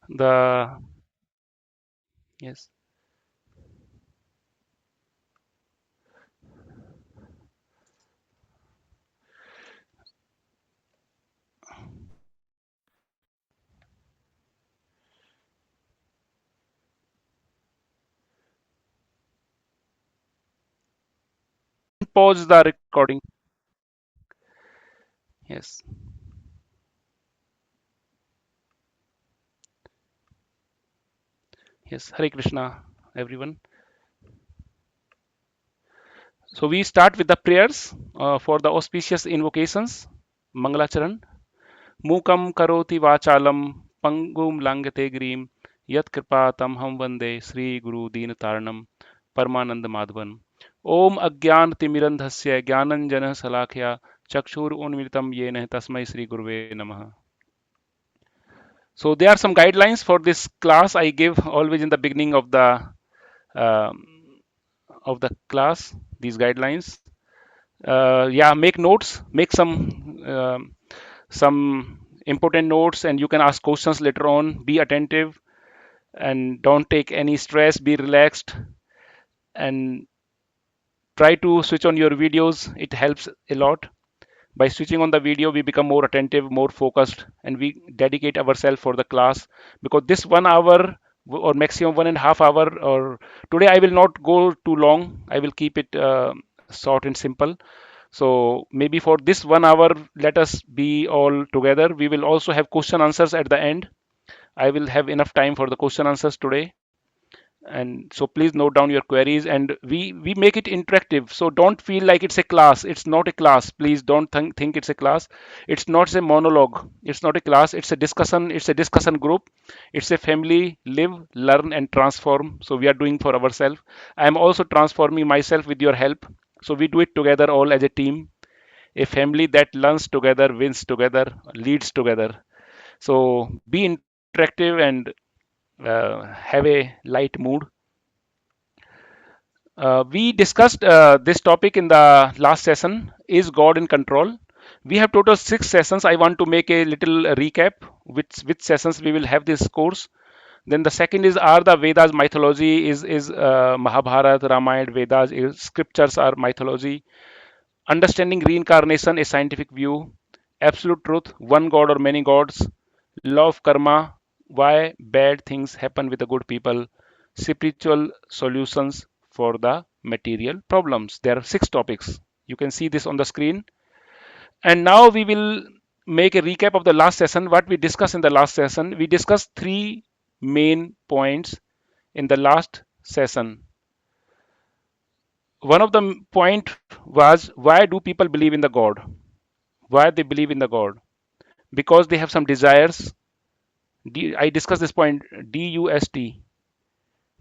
The yes. Pause the recording. Yes. Yes. Hare Krishna, everyone. So we start with the prayers for the auspicious invocations. Mangalacharan. Mukam karoti vachalam pangum langate grim yat kripa tam ham vande Sri Guru Deen Taranam Paramanand Madhavan. Om Agyan Timirandhasya Gyananjana Salakhya Chakshur Unmilitam Yena Tasmai Sri Guruve Namaha. So there are some guidelines for this class I give always in the beginning um, of the class. These guidelines. Yeah, make notes, make some important notes, and you can ask questions later on. Be attentive and don't take any stress. Be relaxed and try to switch on your videos. It helps a lot. By switching on the video, we become more attentive, more focused, and we dedicate ourselves for the class. Because this 1 hour or maximum 1.5 hour, or today I will not go too long. I will keep it short and simple. So maybe for this 1 hour, let us be all together. We will also have question answers at the end. I will have enough time for the question answers today. And so please note down your queries, and we make it interactive. So don't feel like it's a class. It's not a class. Please don't think it's a class. It's not a monologue. It's not a class. It's a discussion. It's a discussion group. It's a family. Live, learn, and transform. So we are doing for ourselves. I am also transforming myself with your help. So we do it together, all as a team. A family that learns together, wins together, leads together. So be interactive and have a light mood. We discussed this topic in the last session. Is God in control? We have total 6 sessions. I want to make a little recap which sessions we will have this course. Then the second is, are the Vedas mythology? Is Mahabharata, Ramayana, Vedas scriptures are mythology? Understanding reincarnation, a scientific view. Absolute truth, one God or many gods. Law of karma, why bad things happen with the good people. Spiritual solutions for the material problems. There are 6 topics. You can see this on the screen. And now we will make a recap of the last session. What we discussed in the last session, we discussed 3 main points in the last session. One of the point was, why do people believe in the God? Why they believe in the God? Because they have some desires. I discussed this point, DUST,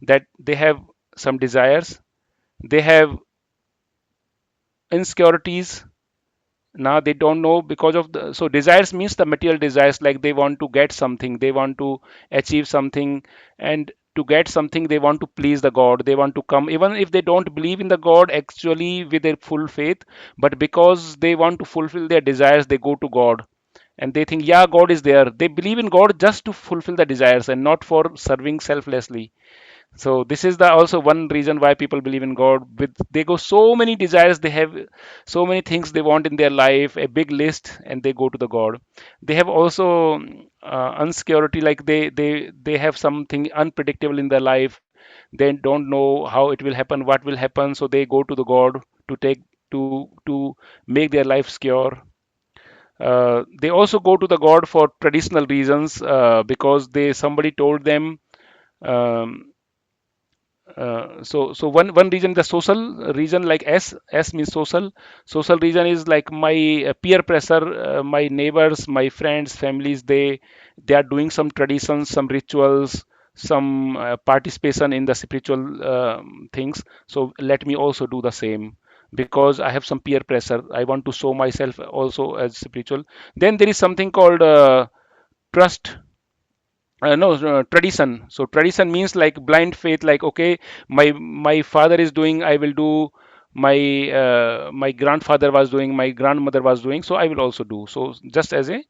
that they have some desires. They have insecurities. Now they don't know because of the, so desires means the material desires, like they want to get something, they want to achieve something, and to get something they want to please the God. They want to come, even if they don't believe in the God actually with their full faith, but because they want to fulfill their desires, they go to God. And they think, yeah, God is there. They believe in God just to fulfill the desires and not for serving selflessly. So this is the also one reason why people believe in God. With they go so many desires, they have so many things they want in their life, a big list, and they go to the God. They have also insecurity, like they have something unpredictable in their life. They don't know how it will happen, what will happen, so they go to the God to take to make their life secure. They also go to the God for traditional reasons, because they somebody told them. Um, so one reason, the social reason, like S means social reason, is like my peer pressure, my neighbors, my friends, families, they are doing some traditions, some rituals, some participation in the spiritual things. So let me also do the same, because I have some peer pressure. I want to show myself also as spiritual. Then there is something called trust. No, tradition. So tradition means like blind faith, like, okay, my father is doing, I will do. My grandfather was doing, my grandmother was doing, so I will also do. So just as a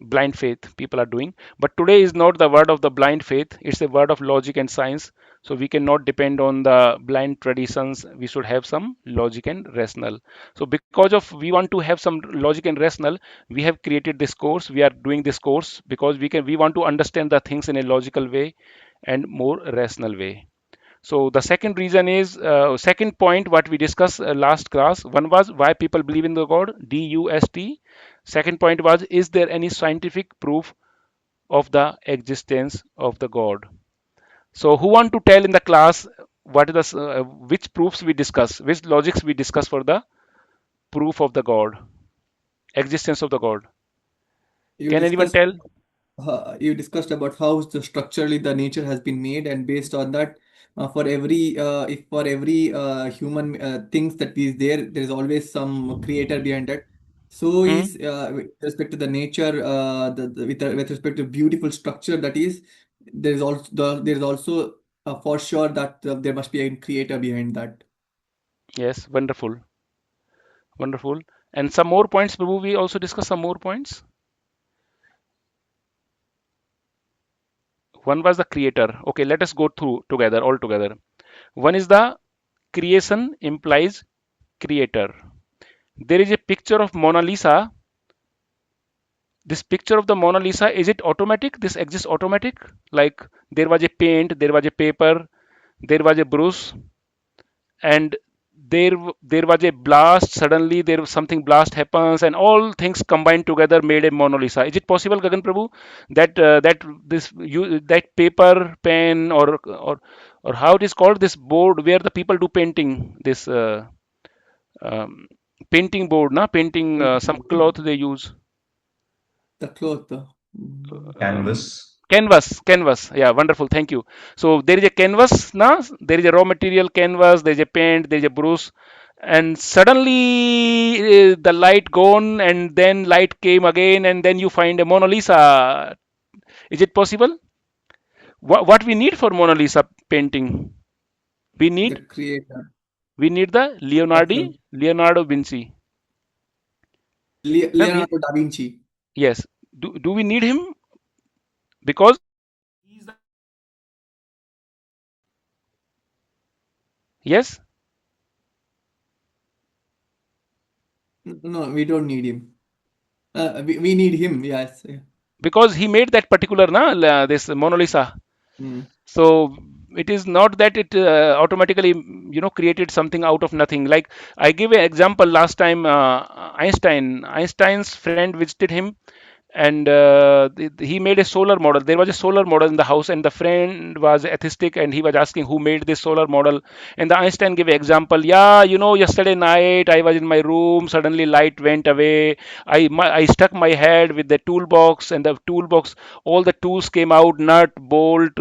blind faith people are doing. But today is not the word of the blind faith, it's a word of logic and science. So we cannot depend on the blind traditions, we should have some logic and rational. So because of we want to have some logic and rational, we have created this course, we are doing this course because we want to understand the things in a logical way and more rational way. So the second reason is second point what we discussed last class. One was why people believe in the God, DUST. Second point was, is there any scientific proof of the existence of the God? So who want to tell in the class what is the which proofs we discuss, which logics we discuss for the proof of the God, existence of the God? You Can anyone discussed tell? you discussed about how structurally the nature has been made, and based on that, for every if for every human things that is there, there is always some creator behind that. So is Hmm? with respect to the nature, with respect to beautiful structure that is, there is also for sure that there must be a creator behind that. Yes, wonderful, wonderful. And some more points, Prabhu. We also discuss some more points. One was the creator. Okay, let us go through together, all together. One is the creation implies creator. There is a picture of Mona Lisa. This picture of the Mona Lisa, is it automatic? This exists automatic? Like there was a paint, there was a paper, there was a brush, and there was a blast. Suddenly there was something blast happens, and all things combined together made a Mona Lisa. Is it possible, Gagan Prabhu, that that paper, pen, or how it is called, this board where the people do painting, this um, painting board, na painting some Painting, cloth they use. the cloth. Mm, Canvas. Canvas, yeah, wonderful, thank you. So there is a canvas na, there is a raw material canvas, there is a paint, there is a brush, and suddenly the light gone, and then light came again, and then you find a Mona Lisa. Is it possible? What we need for Mona Lisa painting? we the need creator. we need the Person. Leonardo Vinci. Now Leonardo da Vinci. yes, do we need him? Because yes, No, we don't need him. We need him. Yes. Yeah. because he made that particular this Mona Lisa. Mm. So it is not that it automatically created something out of nothing. Like I give an example last time, Einstein's friend visited him, and he made a solar model. There was a solar model in the house, and the friend was atheistic, and he was asking who made this solar model. And the Einstein gave an example. Yeah, yesterday night I was in my room, suddenly light went away. I stuck my head with the toolbox, and the toolbox, all the tools came out, nut, bolt,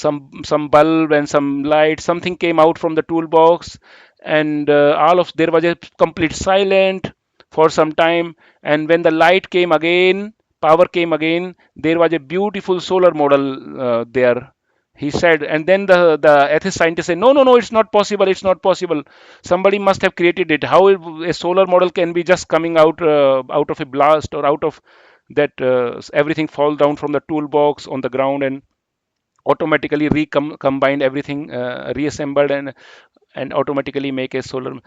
some bulb and some light, something came out from the toolbox, and all of there was a complete silent for some time. And when the light came again, power came again, there was a beautiful solar model there, he said. And then the atheist scientist said, no, no, no, it's not possible, it's not possible, somebody must have created it. How a solar model can be just coming out of a blast, or out of that everything fall down from the toolbox on the ground, and automatically recombined everything, reassembled, and automatically make a solar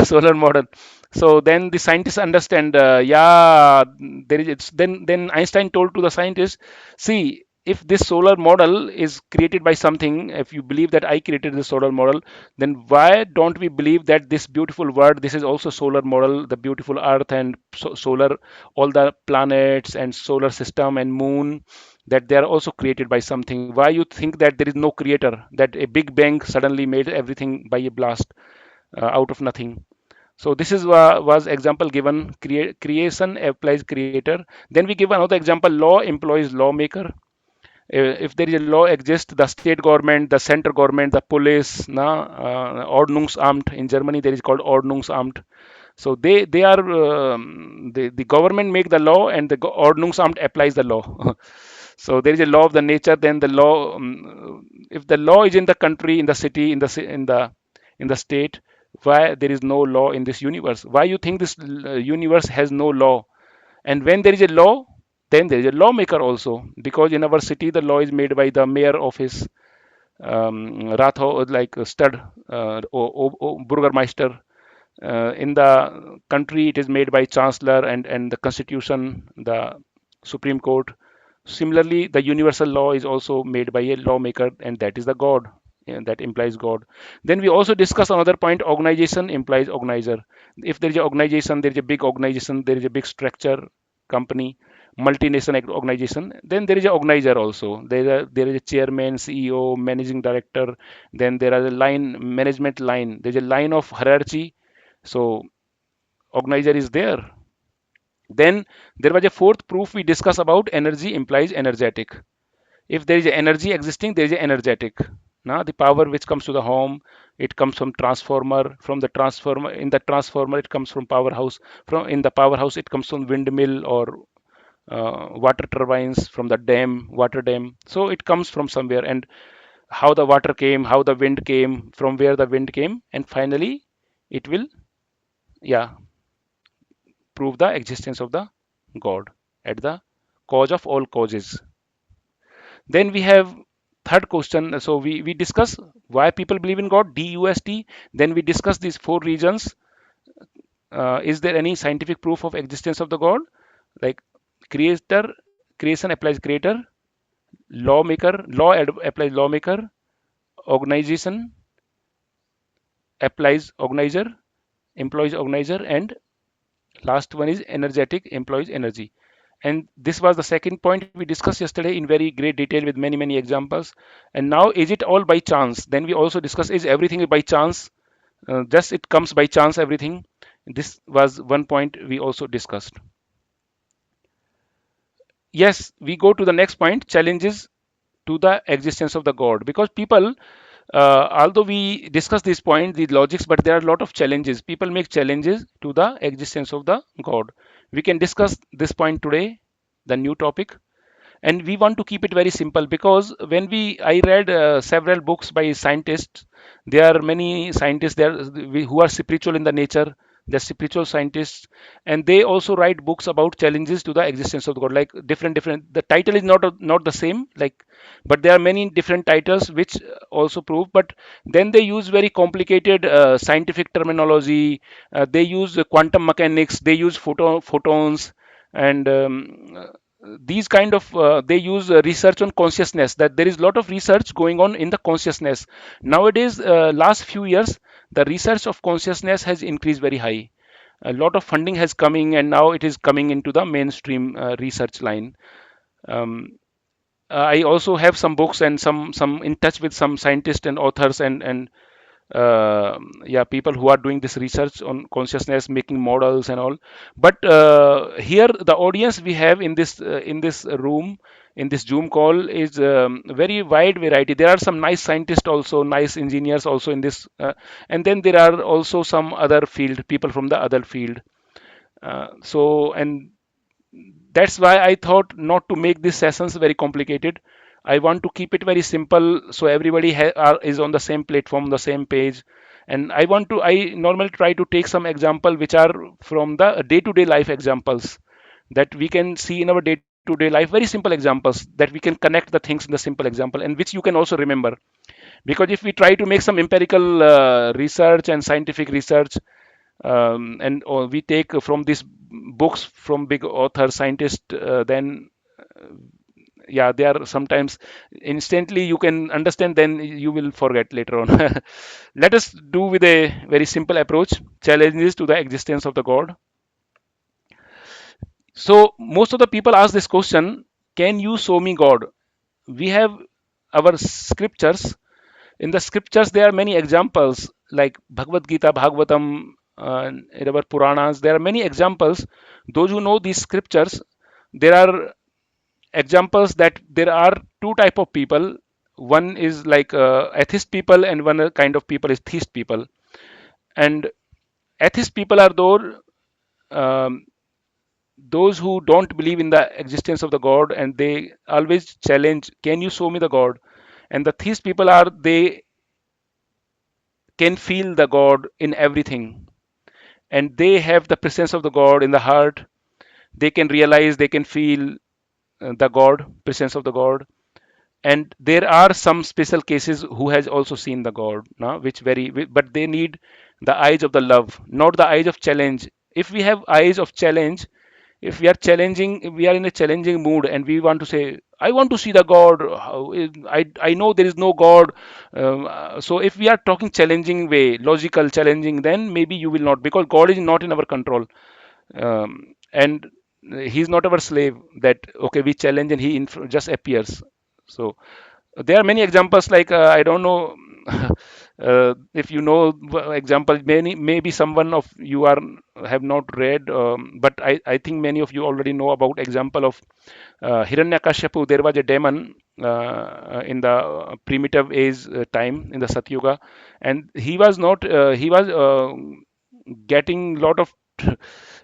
solar model. So then the scientists understand, yeah, there is it's then Einstein told to the scientist, see, if this solar model is created by something, if you believe that I created this solar model, then why don't we believe that this beautiful world, this is also solar model, the beautiful earth and solar, all the planets and solar system and moon, that they are also created by something? Why you think that there is no creator, that a big bang suddenly made everything by a blast out of nothing? So this is was example given. Creation applies creator. Then we give another example. Law employs lawmaker. If there is a law exists, the state government, the center government, the police, Ordnungsamt in Germany, there is called Ordnungsamt. So they are the government make the law, and the Ordnungsamt applies the law. So there is a law of the nature. Then the law, if the law is in the country, in the city, in the state, why there is no law in this universe? Why you think this universe has no law? And when there is a law, then there is a lawmaker also, because in our city the law is made by the mayor office, Ratho, like stud, or Burgermeister. In the country, it is made by chancellor, and the constitution, the Supreme Court. Similarly, the universal law is also made by a lawmaker, and that is the God. That implies God. Then we also discuss another point: organization implies organizer. If there is an organization, there is a big organization, there is a big structure, company, multinational organization. Then there is an organizer also. There is a chairman, CEO, managing director. Then there is a line, management line. There is a line of hierarchy. So organizer is there. Then there was a fourth proof we discuss about: energy implies energetic. If there is energy existing, there is energetic. Now the power which comes to the home, it comes from transformer. From the transformer, in the transformer, it comes from powerhouse. From in the powerhouse, it comes from windmill or water turbines, from the dam, water dam. So it comes from somewhere, and how the water came, how the wind came, from where the wind came, and finally, it will, yeah, prove the existence of the God at the cause of all causes. Then we have third question. So we discuss why people believe in God, DUST. Then we discuss these four regions. Is there any scientific proof of existence of the God? Like creator, creation applies creator, lawmaker, applies lawmaker, organization applies organizer, employs organizer, and last one is energetic, employs energy. And this was the second point we discussed yesterday in very great detail with many, many examples. And now, is it all by chance? Then we also discuss, is everything by chance? Just it comes by chance, everything. This was one point we also discussed. Yes, we go to the next point: challenges to the existence of the God. Because people, although we discuss this point, the logics, but there are a lot of challenges. People make challenges to the existence of the God. We can discuss this point today, the new topic. And we want to keep it very simple, because when we I read several books by scientists. There are many scientists there who are spiritual in the nature. They're spiritual scientists, and they also write books about challenges to the existence of God, like different. The title is not the same, like, but there are many different titles which also prove. But then they use very complicated scientific terminology. They use quantum mechanics, they use photons, and these kind of they use research on consciousness. That there is a lot of research going on in the consciousness nowadays. Last few years, the research of consciousness has increased very high. A lot of funding has coming, and now it is coming into the mainstream research line. um, I also have some books and some in touch with some scientists and authors, and yeah, people who are doing this research on consciousness, making models and all. But here the audience we have in this room, in this Zoom call, is very wide variety. There are some nice scientists also, nice engineers also in this, and then there are also some other field people from the other field. So, and that's why I thought not to make these sessions very complicated. I want to keep it very simple, so everybody is on the same platform, the same page. And I normally try to take some example which are from the day-to-day life examples that we can see in our day-to-day life, very simple examples that we can connect the things in the simple example, and which you can also remember. Because if we try to make some empirical research and scientific research, and or we take from these books from big author scientists, then yeah, they are sometimes instantly you can understand, then you will forget later on. Let us do with a very simple approach: challenges to the existence of the God. So most of the people ask this question: can you show me God? We have our scriptures. In the scriptures there are many examples, like Bhagavad Gita, Bhagavatam, in our Puranas. There are many examples. Those who know these scriptures, there are examples that there are two type of people. One is like atheist people, and one kind of people is theist people. And atheist people are um, those who don't believe in the existence of the God, and they always challenge, can you show me the God? And the theist people are, they can feel the God in everything, and they have the presence of the God in the heart. they can realize, they can feel the God, presence of the God. And there are some special cases who has also seen the God, no? Which very, but they need the eyes of the love, not the eyes of challenge. If we have eyes of challenge, if we are challenging, if we are in a challenging mood and we want to say, I want to see the God, I know there is no God. So if we are talking challenging way, logical challenging, then maybe you will not, because God is not in our control. And he's not our slave that okay we challenge and he just appears. So there are many examples, like I don't know if you know example, many maybe someone of you are have not read, but I think many of you already know about example of Hiranyakashipu. There was a demon in the primitive age time in the Satyuga, and he was not he was getting lot of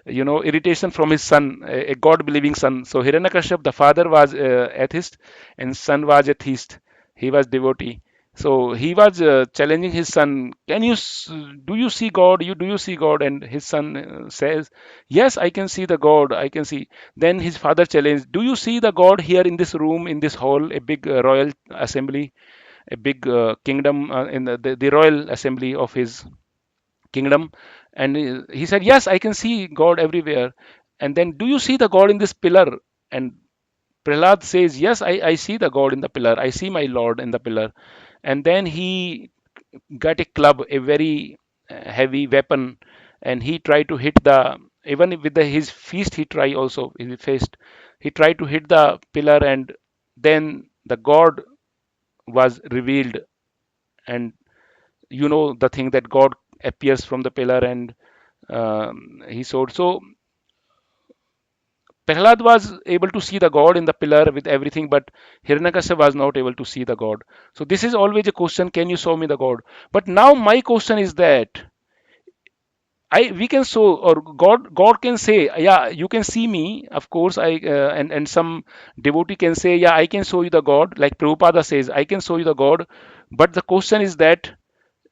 irritation from his son, a god believing son. So Hiranyakashipu, the father was atheist and son was a theist. He was devotee. So he was challenging his son, can you do you see God, you do you see God? And his son says, yes, I can see the God, I can see. Then his father challenged, do you see the God here in this room, in this hall, a big royal assembly, a big kingdom, in the royal assembly of his kingdom? And he said, yes, I can see God everywhere. And then, do you see the God in this pillar? And Prahlad says, yes, I see the God in the pillar, I see my Lord in the pillar. And then he got a club, a very heavy weapon, and he tried to hit the, even with his fist, he tried also his fist, he tried to hit the pillar. And then the God was revealed. And the thing that God appears from the pillar, and he showed. So Prahlad was able to see the God in the pillar with everything, but Hiranyakashipu was not able to see the God. So this is always a question: can you show me the God? But now my question is that I we can show, or God can say, yeah, you can see me. Of course, and some devotee can say, yeah, I can show you the God. Like Prabhupada says, I can show you the God. But the question is that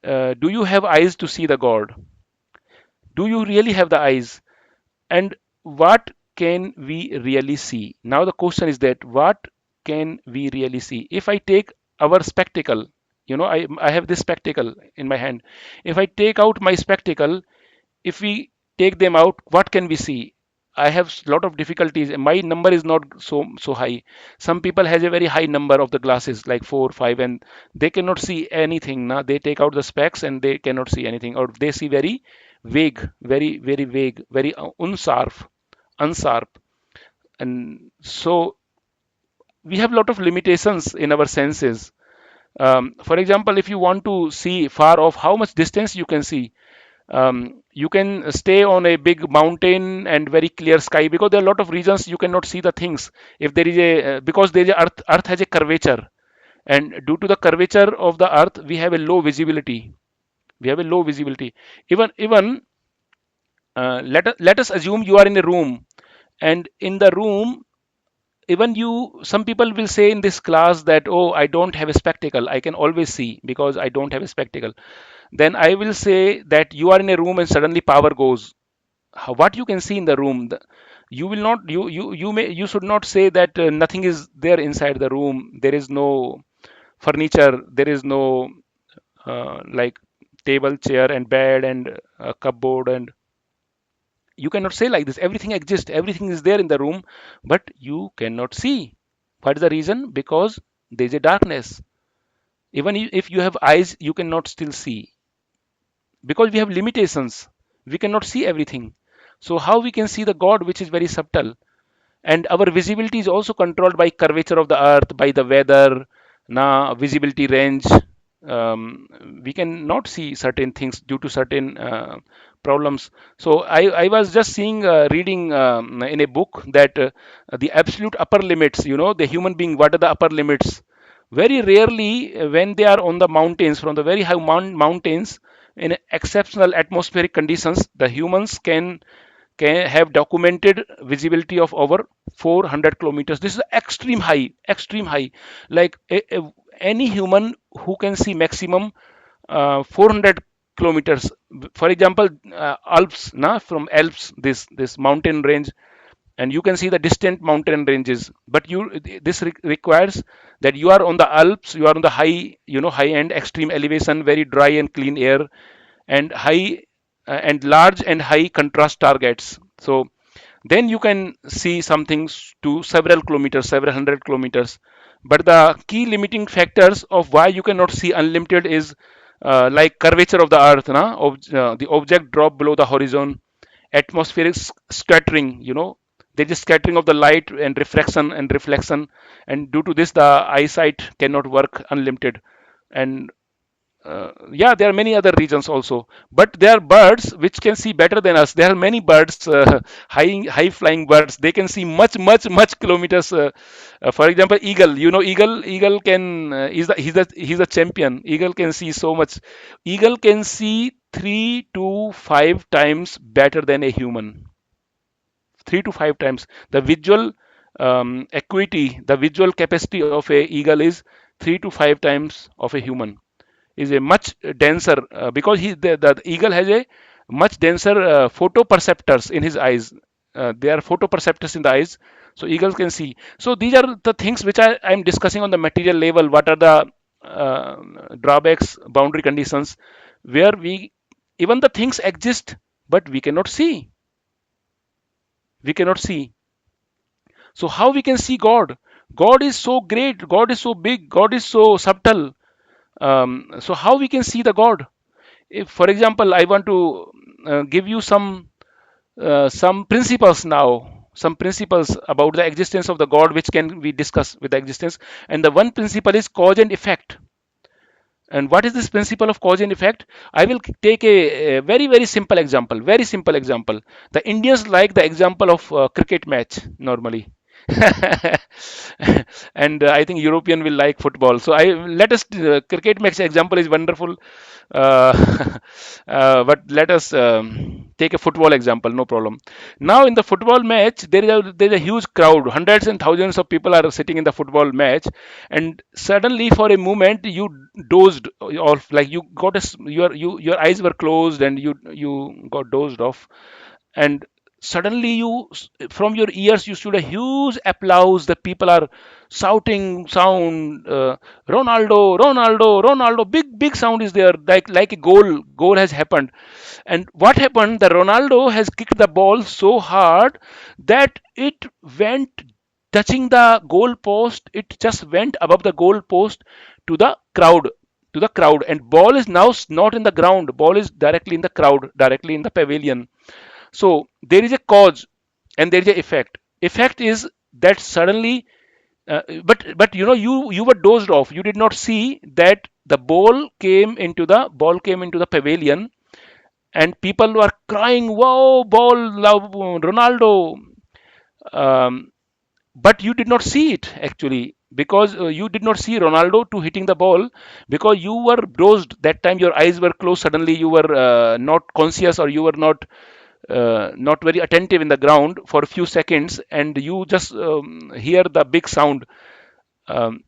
do you have eyes to see the God? Do you really have the eyes? And what can we really see? Now the question is that what can we really see? If I take our spectacle, I have this spectacle in my hand. If I take out my spectacle, if we take them out, what can we see? I have a lot of difficulties. My number is not so high. Some people has a very high number of the glasses, like 4 5, and they cannot see anything. Now they take out the specs and they cannot see anything, or they see very vague, very vague, very unsharp. And so we have a lot of limitations in our senses. For example, if you want to see far off, how much distance you can see? You can stay on a big mountain and very clear sky, because there are a lot of reasons you cannot see the things. If there is a because there is a earth has a curvature, and due to the curvature of the earth we have a low visibility. We have a low visibility. Even let us assume you are in a room, and in the room, even you, some people will say in this class that, oh, I don't have a spectacle, I can always see because I don't have a spectacle. Then I will say that you are in a room and suddenly power goes. What you can see in the room, you will not, you should not say that nothing is there inside the room. There is no furniture, there is no like table, chair and bed and cupboard, and you cannot say like this, everything exists, everything is there in the room, but you cannot see. What is the reason? Because there is a darkness. Even if you have eyes, you cannot still see, because we have limitations. We cannot see everything. So how we can see the God, which is very subtle? And our visibility is also controlled by curvature of the earth, by the weather, visibility range. We cannot see certain things due to certain problems. So I was just reading in a book that the absolute upper limits, the human being, what are the upper limits? Very rarely, when they are on the mountains, from the very high mountains, in exceptional atmospheric conditions, the humans can have documented visibility of over 400 kilometers. This is extreme high, extreme high. Like any human who can see maximum 400 kilometers. For example, Alps, from Alps, this mountain range. and you can see the distant mountain ranges. But this requires that you are on the Alps, you are on the high, high end extreme elevation, very dry and clean air, and high and large and high contrast targets. So then you can see some things to several kilometers, several hundred kilometers. But the key limiting factors of why you cannot see unlimited is like curvature of the earth, the object drop below the horizon, atmospheric scattering, there is scattering of the light and reflection, and due to this the eyesight cannot work unlimited. And yeah, there are many other regions also, but there are birds which can see better than us. There are many birds, high flying birds, they can see much kilometers. For example, eagle, eagle can he's a champion. Eagle can see so much. Eagle can see 3 to 5 times better than a human. 3 to 5 times the visual acuity, the visual capacity of a eagle is 3 to 5 times of a human. Is a much denser, because the eagle has a much denser photoperceptors in his eyes. They are photoperceptors in the eyes, so eagles can see. So these are the things which I'm discussing on the material level. What are the uh, drawbacks, boundary conditions, where we even the things exist, but we cannot see. So how we can see God? God is so great. God is so big. God is so subtle. So how we can see the God? If, for example, I want to give you some principles now, some principles about the existence of the God, which can we discuss with the existence. And the one principle is cause and effect. And what is this principle of cause and effect? I will take a very simple example. Very simple example. The Indians like the example of cricket match normally. And I think European will like football. So I let us cricket match example is wonderful. Uh, but let us take a football example. No problem. Now in the football match, there is a huge crowd. Hundreds and thousands of people are sitting in the football match, and suddenly for a moment you dozed off, like you got your eyes were closed and you got dozed off, and suddenly from your ears you stood a huge applause. The people are shouting sound, Ronaldo, Ronaldo, Ronaldo, big sound is there, like a goal has happened. And what happened, the Ronaldo has kicked the ball so hard that it went touching the goal post. It just went above the goal post to the crowd, and ball is now not in the ground. Ball is directly in the crowd, directly in the pavilion. So there is a cause and there is a effect. Effect is that suddenly, but you were dozed off. You did not see that the ball came into the pavilion, and people were crying, "Wow, ball, love, Ronaldo!" Um, but you did not see it actually, because you did not see Ronaldo to hitting the ball, because you were dozed that time. Your eyes were closed. Suddenly, you were not conscious, or you were not very attentive in the ground for a few seconds, and you just hear the big sound. Um,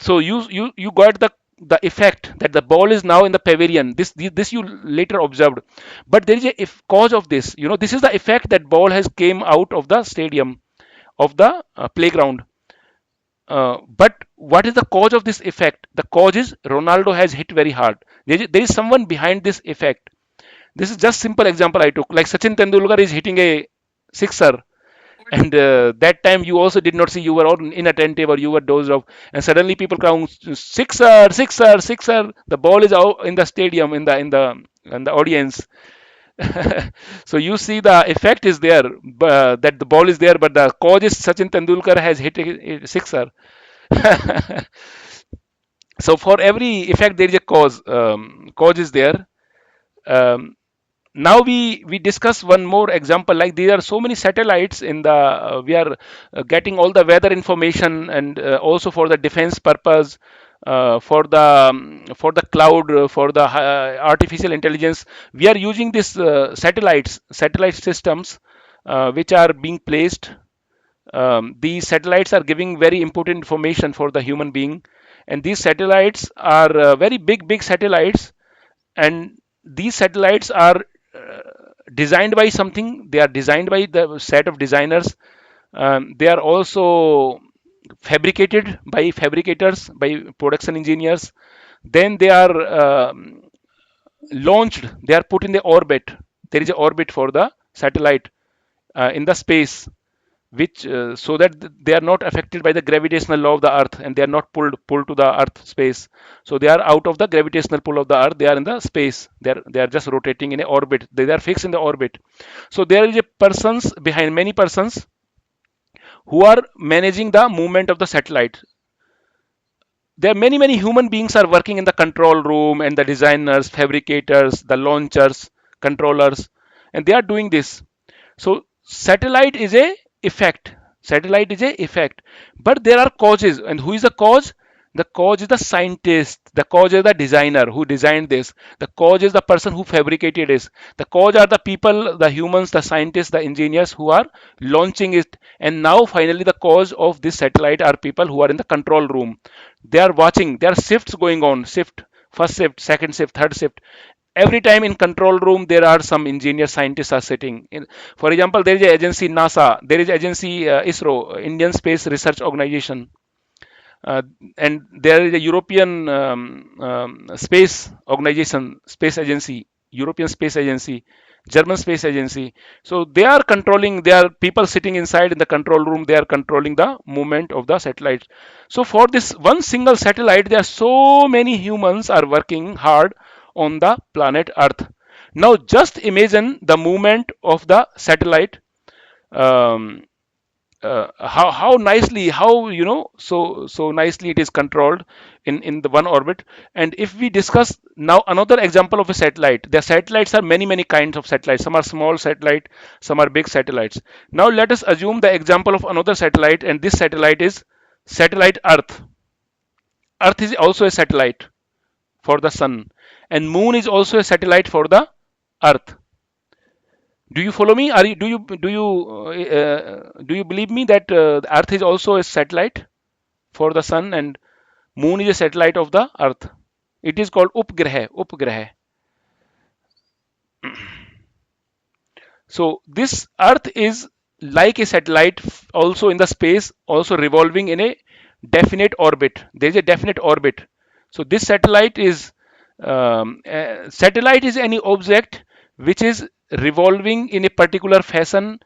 so you got the effect that the ball is now in the pavilion. This you later observed, but there is a if cause of this. This is the effect that ball has came out of the stadium, of the playground. But what is the cause of this effect? The cause is Ronaldo has hit very hard. There is someone behind this effect. This is just simple example I took. Like Sachin Tendulkar is hitting a sixer, and that time you also did not see. You were all inattentive, or you were dozed off, and suddenly people count sixer, sixer, sixer. The ball is out in the stadium, in the audience. So you see the effect is there, that the ball is there, but the cause is Sachin Tendulkar has hit a sixer. So for every effect there is a cause. Cause is there. Um, Now we discuss one more example. Like there are so many satellites in the we are getting all the weather information, and also for the defense purpose, for the cloud, for the artificial intelligence. We are using these satellite systems, which are being placed. These satellites are giving very important information for the human being, and these satellites are very big satellites, and these satellites are designed by something. They are designed by the set of designers. They are also fabricated by fabricators, by production engineers. Then they are launched. They are put in the orbit. There is an orbit for the satellite in the space, which so that they are not affected by the gravitational law of the earth, and they are not pulled to the earth space. So they are out of the gravitational pull of the earth. They are in the space. They are just rotating in a orbit. They are fixed in the orbit. So there is a persons behind, many persons who are managing the movement of the satellite. There are many human beings are working in the control room, and the designers, fabricators, the launchers, controllers, and they are doing this. So satellite is a effect. Satellite is a effect, but there are causes. And who is the cause? The cause is the scientist. The cause is the designer who designed this. The cause is the person who fabricated this. The cause are the people, the humans, the scientists, the engineers who are launching it. And now finally the cause of this satellite are people who are in the control room. They are watching. There are shifts going on. Shift, first shift, second shift, third shift. Every time in control room there are some engineer scientists are sitting in. For example, there is a agency NASA, there is agency ISRO, Indian Space Research Organization, uh, and there is a European space organization, space agency, European Space Agency, German Space Agency. So they are controlling. There are people sitting inside in the control room. They are controlling the movement of the satellite. So for this one single satellite, there are so many humans are working hard on the planet Earth. Now just imagine the movement of the satellite. Um, how nicely, how so nicely it is controlled in the one orbit. And if we discuss now another example of a satellite, the satellites are many kinds of satellites. Some are small satellite, some are big satellites. Now let us assume the example of another satellite, and this satellite is satellite Earth. Earth is also a satellite for the sun, and moon is also a satellite for the earth. Do you follow me? Are you do you believe me that the Earth is also a satellite for the Sun, and Moon is a satellite of the Earth? It is called upgrah. Upgrah. So this Earth is like a satellite, also in the space, also revolving in a definite orbit. There is a definite orbit. So this satellite is any object which is revolving in a particular fashion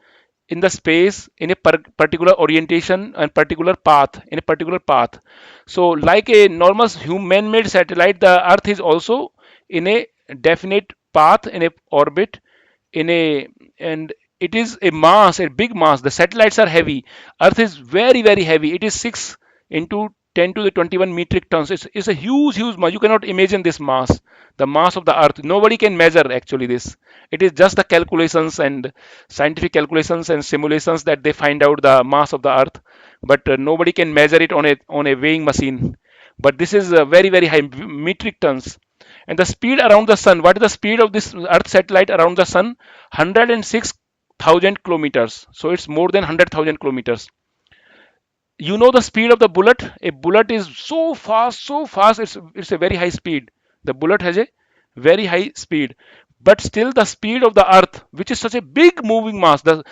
in the space, in a particular orientation and particular path, in a particular path. So like a normal human made satellite, the Earth is also in a definite path, in a orbit, in a and it is a mass, a big mass. The satellites are heavy. Earth is very heavy. It is 6 into 10 to the 21 metric tons. It's a huge mass. You cannot imagine this mass, the mass of the Earth. Nobody can measure actually this. It is just the calculations and scientific calculations and simulations that they find out the mass of the Earth, but nobody can measure it on a weighing machine. But this is very high, metric tons. And the speed around the sun, what is the speed of this Earth satellite around the sun? 106,000 kilometers. So it's more than 100,000 kilometers. You know the speed of the bullet? A bullet is so fast, it's a very high speed. The bullet has a very high speed. But still the speed of the earth, which is such a big moving mass, the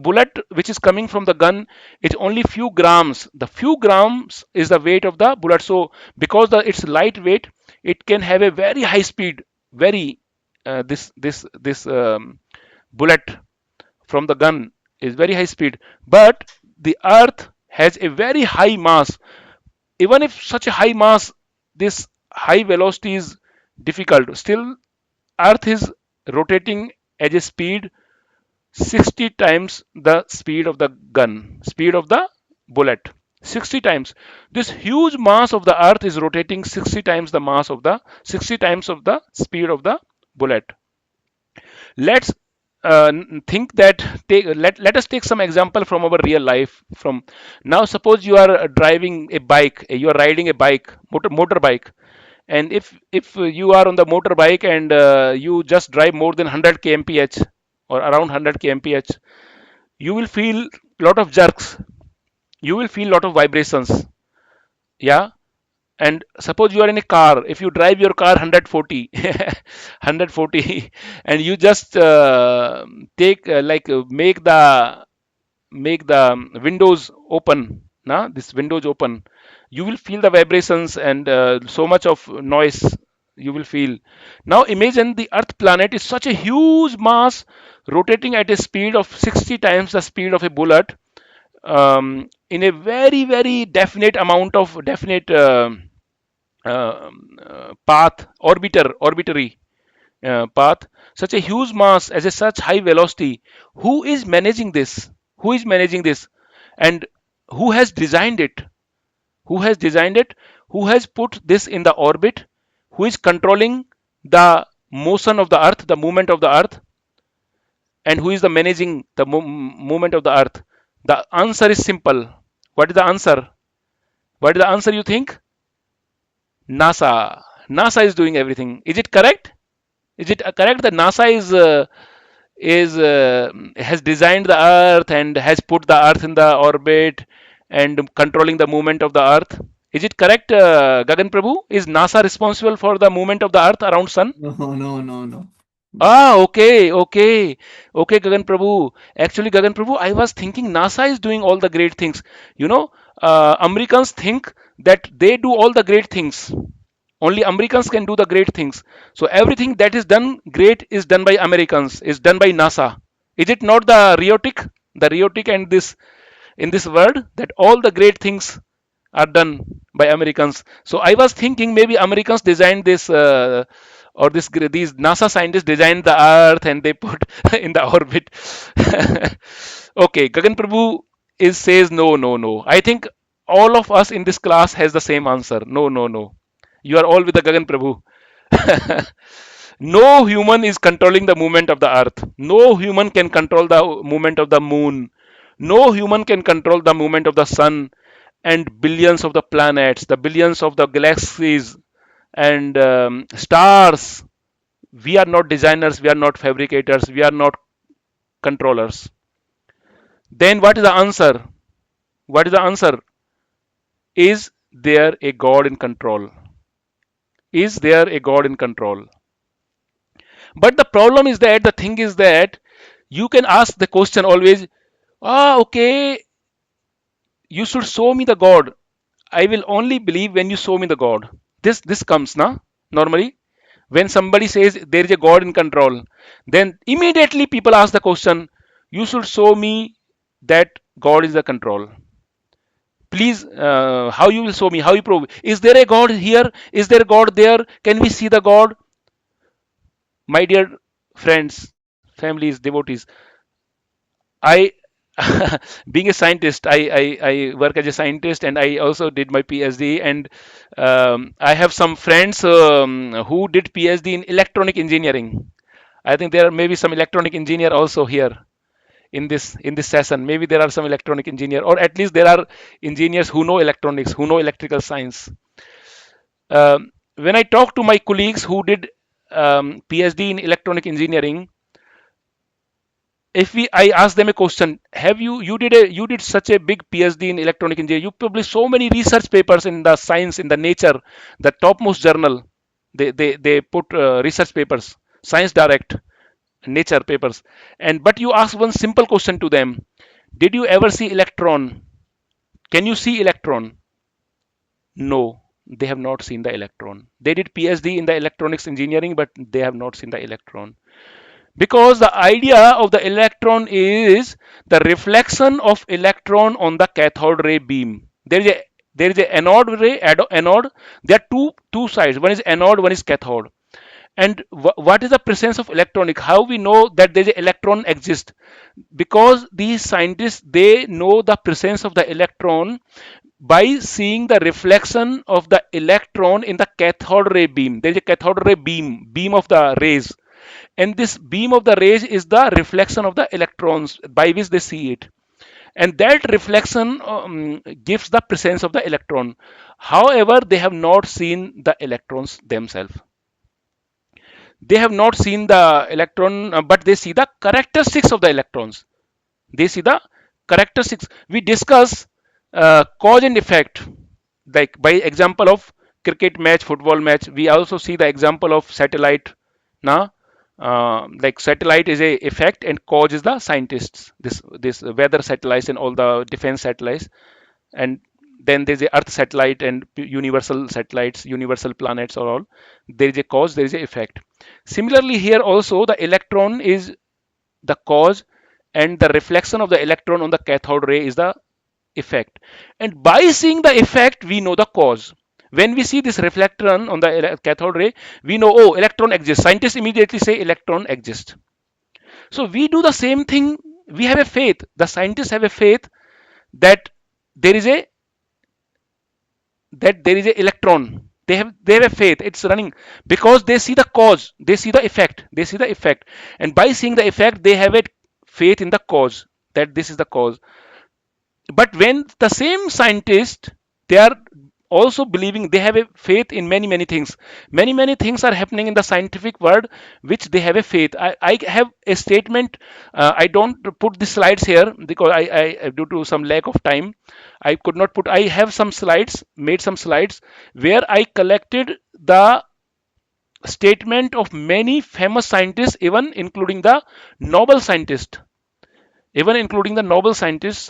bullet which is coming from the gun is only few grams. The few grams is the weight of the bullet. So because it's lightweight, it can have a very high speed. Very this bullet from the gun is very high speed. But the earth has a very high mass. Even if such a high mass, this high velocity is difficult, still earth is rotating at a speed 60 times the speed of the gun, speed of the bullet. 60 times. This huge mass of the earth is rotating 60 times the mass of the 60 times of the speed of the bullet. Let's think that let us take some example from our real life. From now, suppose you are driving a bike, you are riding a bike, motorbike. And if you are on the motorbike, and you just drive more than 100 kmph or around 100 kmph, you will feel lot of jerks, you will feel lot of vibrations. Yeah. And suppose you are in a car, if you drive your car 140 140, and you just take make the windows open, na this windows open, you will feel the vibrations and so much of noise you will feel. Now imagine the earth planet is such a huge mass rotating at a speed of 60 times the speed of a bullet, in a very very definite amount of definite path, orbitary path, such a huge mass as a such high velocity. Who is managing this? Who is managing this? And who has designed it? Who has designed it? Who has put this in the orbit? Who is controlling the motion of the earth, the movement of the earth? And who is the managing the movement of the earth? The answer is simple. What is the answer? What is the answer you think? NASA. NASA is doing everything. Is it correct? Is it correct that NASA is has designed the Earth and has put the Earth in the orbit and controlling the movement of the Earth? Is it correct, Gagan Prabhu? Is NASA responsible for the movement of the Earth around Sun? No, no, no, no. Ah, okay, okay, okay, Gagan Prabhu. Actually, Gagan Prabhu, I was thinking NASA is doing all the great things. You know, Americans think that they do all the great things. Only Americans can do the great things. So everything that is done great is done by Americans, is done by NASA. Is it not the rhetoric and this in this world that all the great things are done by Americans? So I was thinking maybe Americans designed this, or these NASA scientists designed the Earth and they put in the orbit. Okay, Gagan Prabhu is says no, no, no. I think all of us in this class has the same answer. No, no, no. You are all with the Gagan Prabhu. No human is controlling the movement of the earth. No human can control the movement of the moon. No human can control the movement of the sun and billions of the planets, the billions of the galaxies and stars. We are not designers, we are not fabricators, we are not controllers. Then what is the answer? What is the answer? Is there a God in control? Is there a God in control? But the problem is that the thing is that you can ask the question always, okay, you should show me the God. I will only believe when you show me the God. This comes na normally when somebody says there is a God in control, then immediately people ask the question, you should show me that God is the control. Please, how you will show me? How you prove? Is there a God here? Is there a God there? Can we see the God? My dear friends, families, devotees, I, being a scientist, I work as a scientist and I also did my PhD. And I have some friends who did PhD in electronic engineering. I think there are maybe some electronic engineer also here in this session. Maybe there are some electronic engineer, or at least there are engineers who know electronics, who know electrical science. When I talk to my colleagues who did PhD in electronic engineering, if we I ask them a question, have you did such a big PhD in electronic engineering, you published so many research papers in the science, in the nature, the topmost journal, they put research papers, science direct, nature papers, and but you ask one simple question to them, did you ever see electron? Can you see electron? No, they have not seen the electron. They did PhD in the electronics engineering, but they have not seen the electron. Because the idea of the electron is the reflection of electron on the cathode ray beam. There is a anode ray, anode. There are two sides. One is anode, one is cathode. And what is the presence of electronic? How we know that there is an electron exists? Because these scientists, they know the presence of the electron by seeing the reflection of the electron in the cathode ray beam. There is a cathode ray beam of the rays, and this beam of the rays is the reflection of the electrons by which they see it, and that reflection gives the presence of the electron. However, they have not seen the electrons themselves. They have not seen the electron, but they see the characteristics of the electrons. They see the characteristics. We discuss cause and effect, like by example of cricket match, football match, we also see the example of satellite. Now, like satellite is a effect and cause is the scientists. This weather satellites and all the defense satellites, and then there's a Earth satellite and universal satellites, universal planets, or all. There is a cause, there is a effect. Similarly, here also the electron is the cause, and the reflection of the electron on the cathode ray is the effect. And by seeing the effect, we know the cause. When we see this reflection on the cathode ray, we know, oh, electron exists. Scientists immediately say electron exists. So we do the same thing. We have a faith. The scientists have a faith that there is a electron. They have a faith. It's running because they see the cause. They see the effect. They see the effect, and by seeing the effect, they have a faith in the cause, that this is the cause. But when the same scientist, they are also believing, they have a faith in many things. Many things are happening in the scientific world which they have a faith. I have a statement. I don't put the slides here because due to some lack of time, I could not put. I have some slides, made some slides where I collected the statement of many famous scientists, even including the Nobel scientists.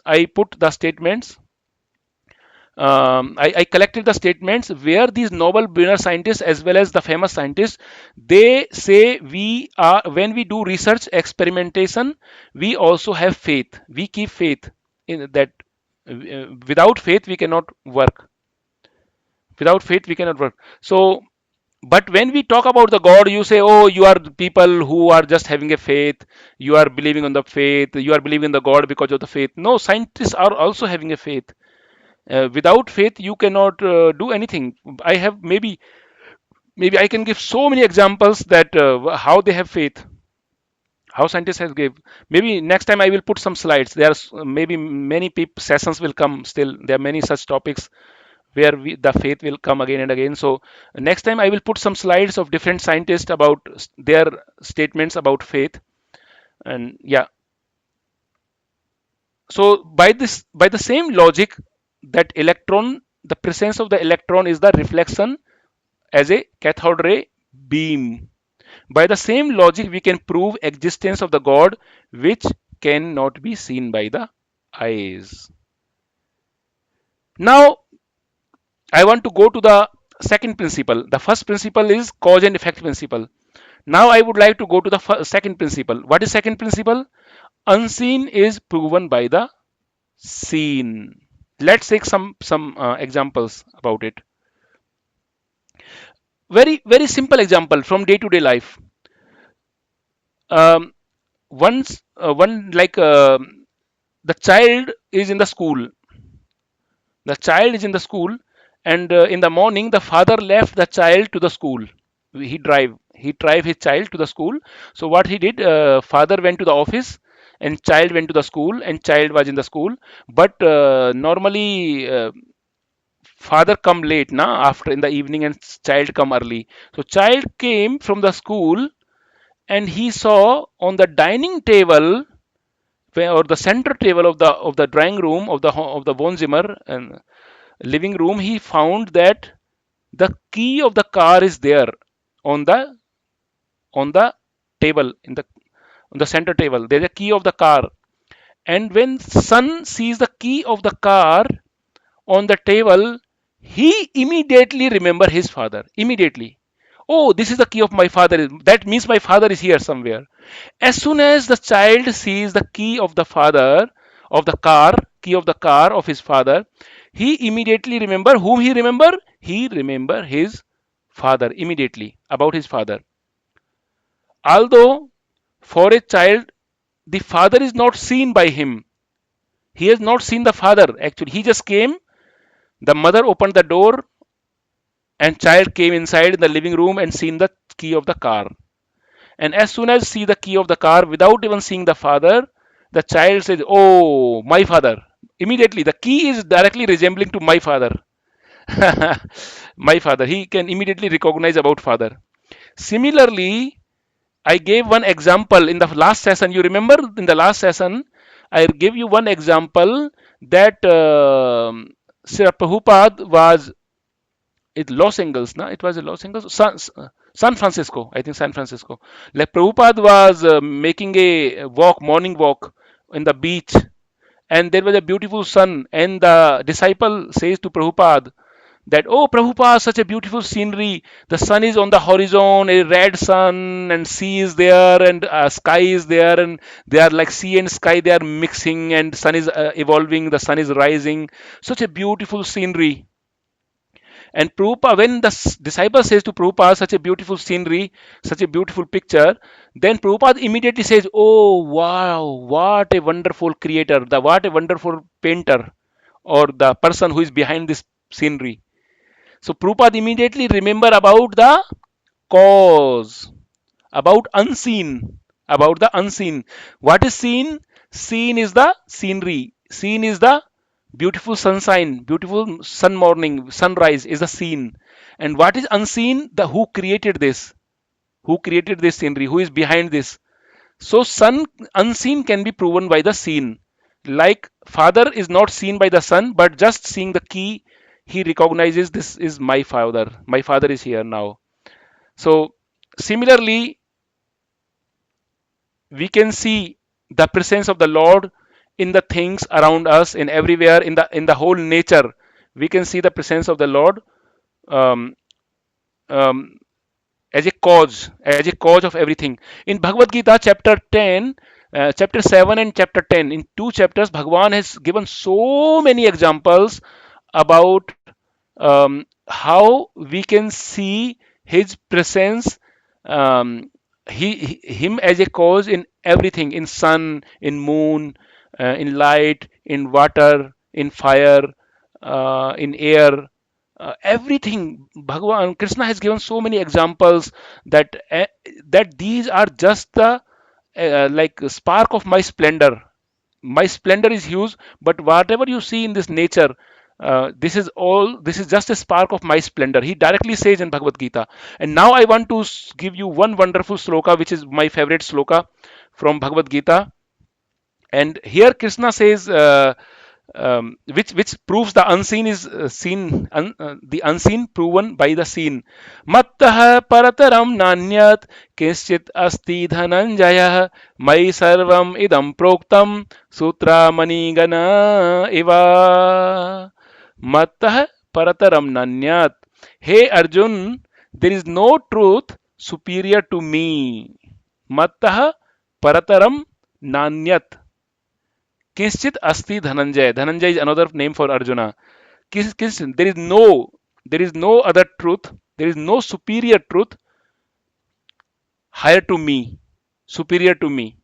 I put the statements. I collected the statements where these Nobel winner scientists as well as the famous scientists, they say, we are, when we do research experimentation, we also have faith. We keep faith in that. Without faith we cannot work. Without faith we cannot work. So, but when we talk about the God, you say, oh, you are people who are just having a faith. You are believing on the faith. You are believing in the God because of the faith. No, scientists are also having a faith. Without faith you cannot do anything. I have maybe I can give so many examples that how they have faith, how scientists have give. Maybe next time I will put some slides. There's maybe many sessions will come. Still there are many such topics where the faith will come again and again. So next time I will put some slides of different scientists about their statements about faith. And yeah, so by the same logic, that electron, the presence of the electron is the reflection as a cathode ray beam. By the same logic, we can prove existence of the God which cannot be seen by the eyes. Now, I want to go to the second principle. The first principle is cause and effect principle. Now, I would like to go to the second principle. What is second principle? Unseen is proven by the seen. Let's take some examples about it. Very simple example from day to day life. Um, once one like the child is in the school. The child is in the school, and in the morning the father left the child to the school. He drive his child to the school. So what he did, father went to the office and child went to the school, and child was in the school. But normally father come late na, after in the evening, and child come early. So child came from the school, and he saw on the dining table, or the center table of the drawing room of the Wohnzimmer and living room, he found that the key of the car is there on the table, on the center table. There's a key of the car, and when son sees the key of the car on the table, he immediately remember his father. Immediately, oh, this is the key of my father. That means my father is here somewhere. As soon as the child sees the key of the father, of the car, key of the car of his father, he immediately remember whom he remember. He remember his father immediately, about his father. Although for a child, the father is not seen by him. He has not seen the father. Actually, he just came. The mother opened the door, and child came inside in the living room and seen the key of the car. And as soon as see the key of the car without even seeing the father, the child says, oh, my father. Immediately, the key is directly resembling to my father. My father. He can immediately recognize about father. Similarly, I gave one example in the last session. You remember in the last session, I gave you one example that Sri Prabhupada was it Los Angeles, no? It was a Los Angeles, San Francisco, I think San Francisco. Like Prabhupada was making a walk, morning walk in the beach, and there was a beautiful sun, and the disciple says to Prabhupada that, oh Prabhupada, such a beautiful scenery. The sun is on the horizon, a red sun, and sea is there, and sky is there, and they are like sea and sky, they are mixing, and sun is evolving, the sun is rising. Such a beautiful scenery. And Prabhupada, when the disciple says to Prabhupada, such a beautiful scenery, such a beautiful picture, then Prabhupada immediately says, oh wow, what a wonderful creator, the what a wonderful painter, or the person who is behind this scenery. So Prabhupada immediately remember about the cause, about unseen, about the unseen. What is seen? Seen is the scenery. Seen is the beautiful sunshine, beautiful sun morning, sunrise is the scene. And what is unseen? The who created this? Who created this scenery? Who is behind this? So sun unseen can be proven by the seen. Like father is not seen by the son, but just seeing the key, he recognizes this is my father. My father is here now. So similarly, we can see the presence of the Lord in the things around us, in everywhere, in the whole nature. We can see the presence of the Lord um, um, as a cause of everything. In Bhagavad Gita, chapter 10, chapter 7 and chapter 10, in two chapters, Bhagwan has given so many examples about how we can see his presence, um, him as a cause in everything, in sun, in moon, in light, in water, in fire, in air, everything. Bhagavan Krishna has given so many examples that that these are just the like spark of my splendor. My splendor is huge, but whatever you see in this nature, this is all, this is just a spark of my splendor, he directly says in Bhagavad Gita. And now I want to give you one wonderful sloka, which is my favorite sloka from Bhagavad Gita. And here Krishna says, which proves the unseen is seen, the unseen proven by the seen. Mattah parataram nanyat kischit asti dhananjaya mai sarvam idam proktam sutra manigana eva. Mattah parataram nanyat. Hey Arjun, there is no truth superior to me. Mattah parataram nanyat. Kinshit asti Dhananjay. Dhananjay is another name for Arjuna. There is no other truth, there is no superior truth higher to me, superior to me.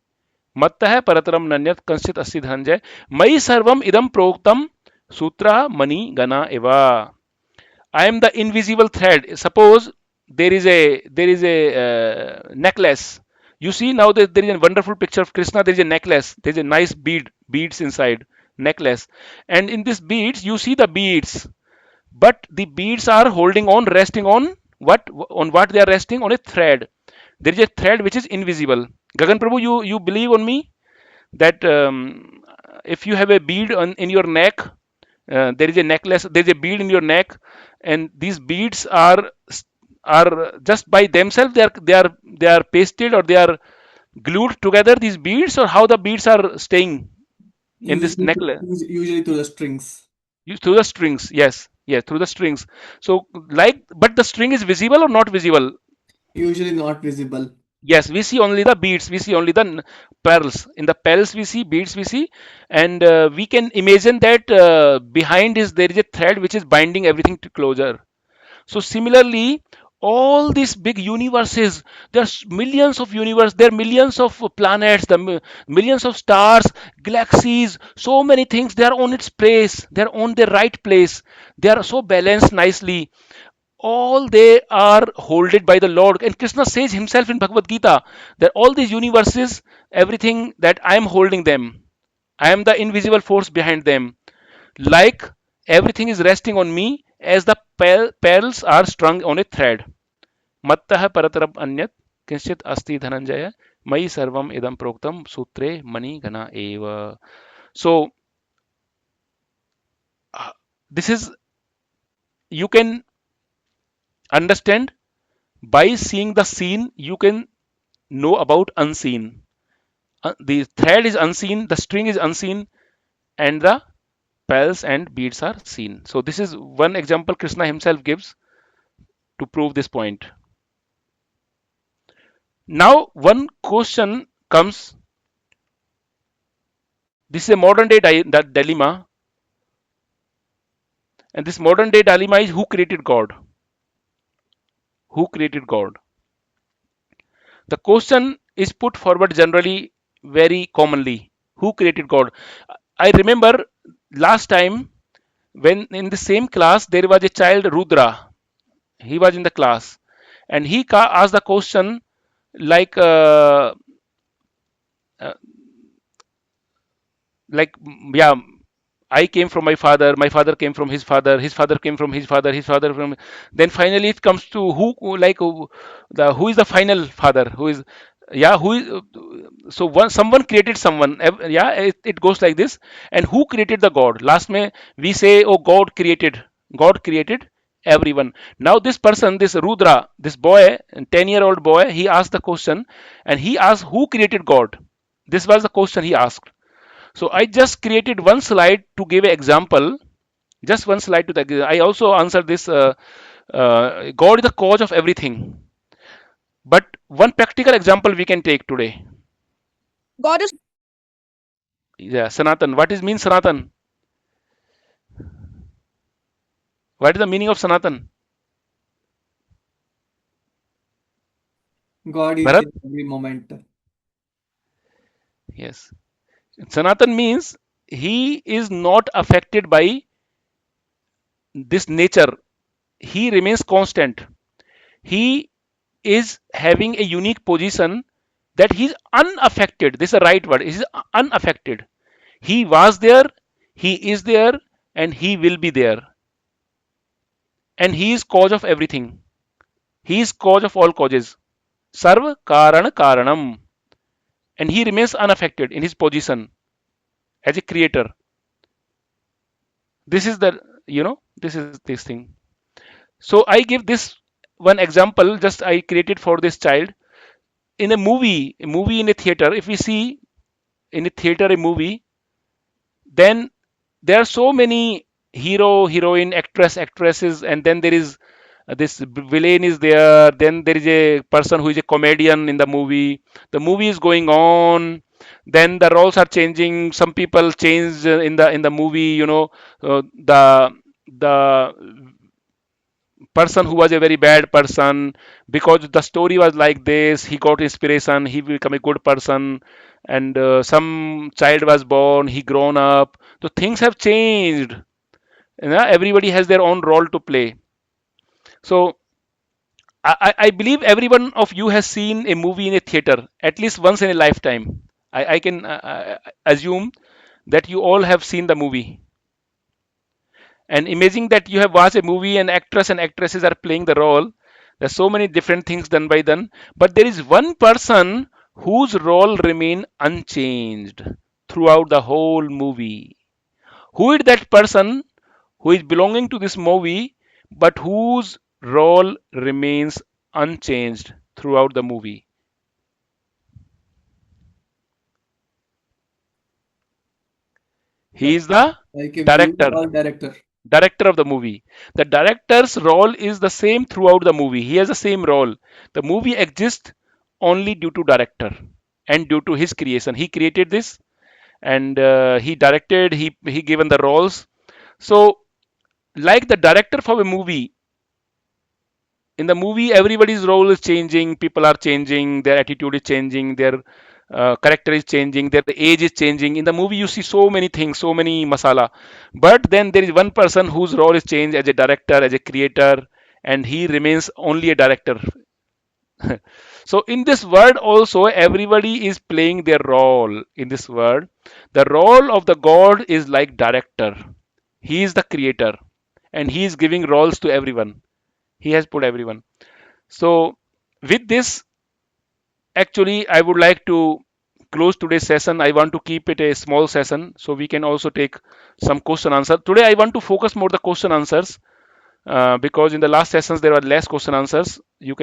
Matta hai parataram nanyat kanchit asti dhananjay. Mai sarvam idam proktam sutra mani gana eva. I am the invisible thread. Suppose there is a necklace. You see now that there is a wonderful picture of Krishna. There is a necklace. There is a nice beads inside necklace, and in these beads you see the beads, but the beads are holding on, resting on what? On what they are resting? On a thread. There is a thread which is invisible. Gagan Prabhu, you believe on me that if you have a bead in your neck, there is a necklace, there is a bead in your neck, and these beads are just by themselves, they are pasted, or they are glued together, these beads, or how the beads are staying in this necklace? Usually to the strings. Through the strings, yes, yes, through the strings. So like, but the string is visible or not visible? Usually not visible. Yes, we see only the beads, we see only the pearls. In the pearls we see, beads we see, and we can imagine that behind is there is a thread which is binding everything to closure. So similarly, all these big universes, there's millions of universe, there are millions of planets, millions of stars, galaxies, so many things. They are on its place, they are on the right place, they are so balanced nicely. All they are holded by the Lord. And Krishna says himself in Bhagavad Gita that all these universes, everything, that I am holding them, I am the invisible force behind them. Like everything is resting on me as the pearls are strung on a thread. Mattah paratarab anyat kinchit asti dhananjaya mai sarvam idam proktam sutre mani gana eva. So this is, you can Understand? By seeing the scene, you can know about unseen. The thread is unseen, the string is unseen, and the bells and beads are seen. So this is one example Krishna himself gives to prove this point. Now one question comes. This is a modern day dilemma, and this modern day dilemma is, who created God? Who created God? The question is put forward generally, very commonly. Who created God? I remember last time when in the same class there was a child Rudra. He was in the class, and he asked the question like uh, yeah, I came from my father came from his father came from his father from. Then finally it comes to who is the final father? Who is, yeah, who is, so one someone created someone. Yeah, it goes like this. And who created the God? Last May we say, oh, God created everyone. Now this person, this Rudra, this boy, 10-year-old boy, he asked the question, and he asked, who created God? This was the question he asked. So I just created one slide to give an example. Just one slide to the. I also answered this. God is the cause of everything. But one practical example we can take today. God is Yeah, Sanatan. What is mean Sanatan? What is the meaning of Sanatan? God is Bharat? there every moment. Yes. Sanatan means he is not affected by this nature. He remains constant. He is having a unique position that he's unaffected. This is the right word. He's unaffected. He was there, he is there, and he will be there. And he is cause of everything. He is cause of all causes. Sarva Karana Karanam. And he remains unaffected in his position as a creator. This is the, this is this thing. So I give this one example, just I created for this child. In a movie in a theater, if we see in a theater a movie, then there are so many hero, heroine, actresses, and then there is this villain is there. Then there is a person who is a comedian in the movie. The movie is going on. Then the roles are changing. Some people change in the movie. The person who was a very bad person, because the story was like this, he got inspiration, he become a good person. And some child was born, he grown up, so things have changed. Everybody has their own role to play. So I believe every one of you has seen a movie in a theater at least once in a lifetime. I can assume that you all have seen the movie. And imagine that you have watched a movie and actress and actresses are playing the role. There's so many different things done by them, but there is one person whose role remain unchanged throughout the whole movie. Who is that person who is belonging to this movie, but whose role remains unchanged throughout the movie? He Like is the like a viewer director. or director. Director of the movie. The director's role is the same throughout the movie. He has the same role. The movie exists only due to director and due to his creation. He created this, and he directed. He given the roles. So like the director for a movie, in the movie everybody's role is changing, people are changing, their attitude is changing, their character is changing, their age is changing. In the movie you see so many things, so many masala. But then there is one person whose role is changed as a director, as a creator, and he remains only a director. So in this world also everybody is playing their role. In this world the role of the god is like director. He is the creator, and he is giving roles to everyone. He has put everyone. So, with this, actually, I would like to close today's session. I want to keep it a small session so we can also take some question answer. Today, I want to focus more the question answers. because in the last sessions there were less question answers. We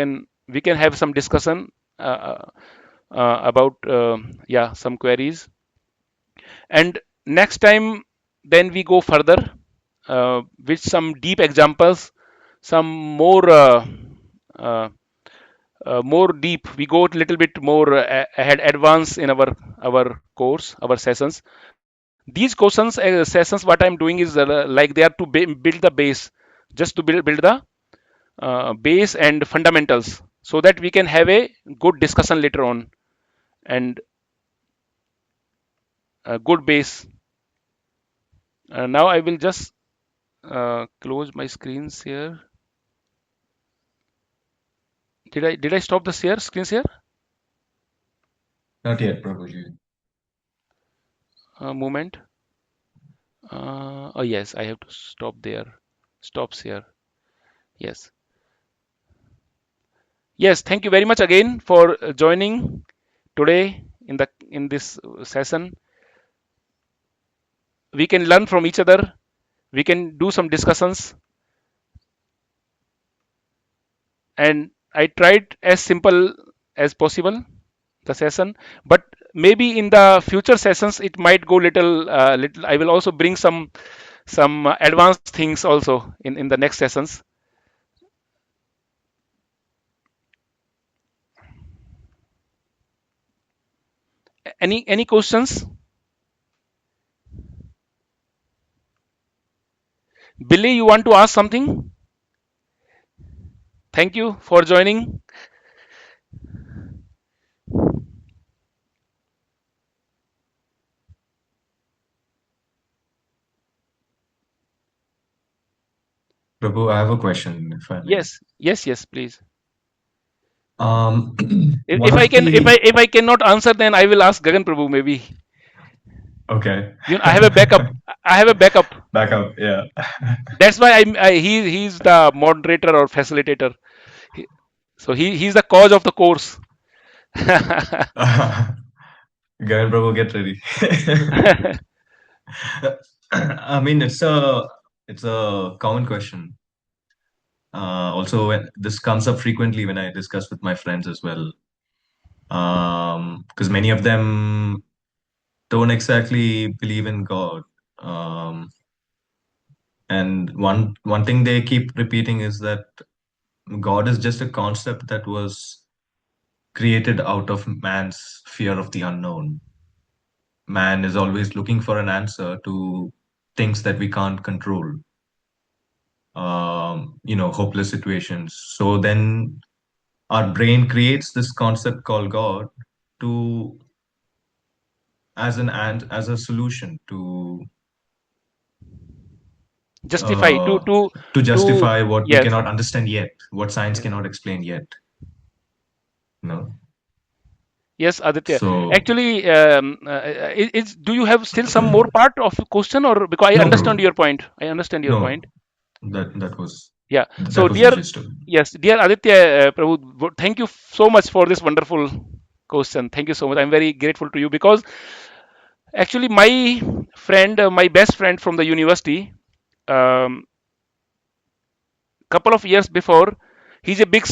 can have some discussion about yeah, some queries. And next time, then we go further with some deep examples, some uh, more deep. We go a little bit more ahead, advanced in our course, our sessions. These questions sessions, what I'm doing is like they are to build the base, just to build the base and fundamentals, so that we can have a good discussion later on, and a good base. Now I will just close my screens here. Did I stop the share screens here? Not yet, Prabhuji. Moment. Oh yes, I have to stop there. Stops here. Yes. Yes. Thank you very much again for joining today in this session. We can learn from each other. We can do some discussions, and I tried as simple as possible the session, but maybe in the future sessions it might go little. I will also bring some advanced things also in the next sessions. Any questions? Billy, you want to ask something? Thank you for joining. Prabhu, I have a question, if I may. Yes, please. Um, If one I of can, the if I cannot answer, then I will ask Gagan Prabhu maybe. okay. You know, I have a backup. I have a backup. Back up, yeah. That's why he's the moderator or facilitator. He- So he's the cause of the course. Gagan Prabhu, get ready. I mean, it's a common question. Also, this comes up frequently when I discuss with my friends as well. Because many of them don't exactly believe in God. Um, and one thing they keep repeating is that God is just a concept that was created out of man's fear of the unknown. Man is always looking for an answer to things that we can't control, hopeless situations. So then our brain creates this concept called God to as a solution Justify uh, to to justify what we yes, cannot understand yet, what science yes, cannot explain yet. No, yes, Aditya. so Actually, do you have still some more part of the question, or because I no, understand Prabhu, your point? I understand your no, point. that was Yeah. that So, was the dear, gist of it. yes, dear Aditya, Prabhu, thank you so much for this wonderful question. Thank you so much. I'm very grateful to you because actually, my friend, my best friend from the university, um, couple of years before, he's a big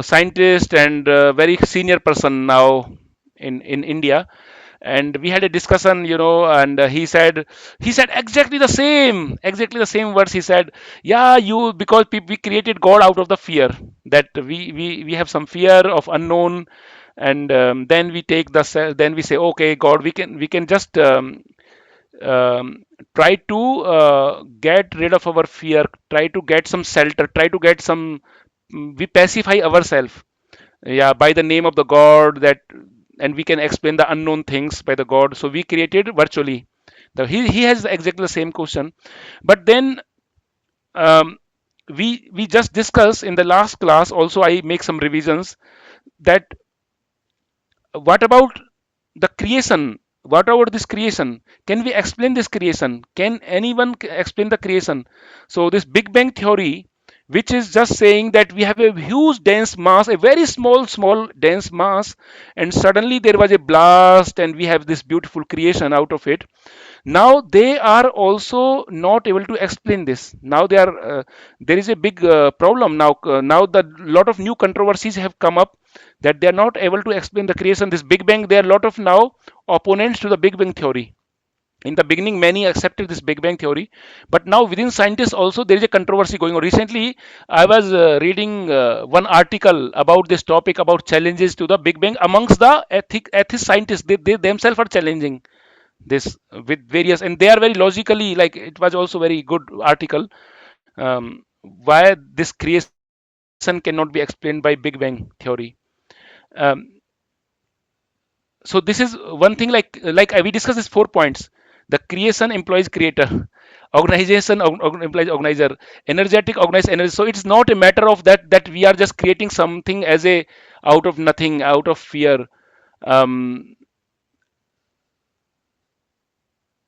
scientist and very senior person now in India. And we had a discussion, and he said exactly the same words. He said, yeah, you, because we created God out of the fear, that we have some fear of unknown. And then we take then we say, okay, God, we can just try to get rid of our fear, try to get some shelter, try to get some, we pacify ourselves, yeah, by the name of the God, that, and we can explain the unknown things by the God. So we created virtually. He has exactly the same question. But then um, we just discussed in the last class also, I make some revisions, that what about the creation, what about this creation, can we explain this creation, can anyone explain the creation? So this big bang theory, which is just saying that we have a huge dense mass, a very small dense mass, and suddenly there was a blast and we have this beautiful creation out of it. Now they are also not able to explain this. Now they are there is a big problem now. Now the lot of new controversies have come up that they are not able to explain the creation. This Big Bang, there are a lot of now opponents to the Big Bang theory. In the beginning, many accepted this Big Bang theory, but now within scientists also there is a controversy going on. Recently, I was reading one article about this topic, about challenges to the Big Bang amongst the atheist scientists. They themselves are challenging this with various, and they are very logically, like, it was also very good article, why this creation cannot be explained by Big Bang theory. um, so this is one thing, like we discussed these 4 points. The creation implies creator, organization implies organizer, energetic organize energy. So it's not a matter of that we are just creating something as a out of nothing, out of fear. um,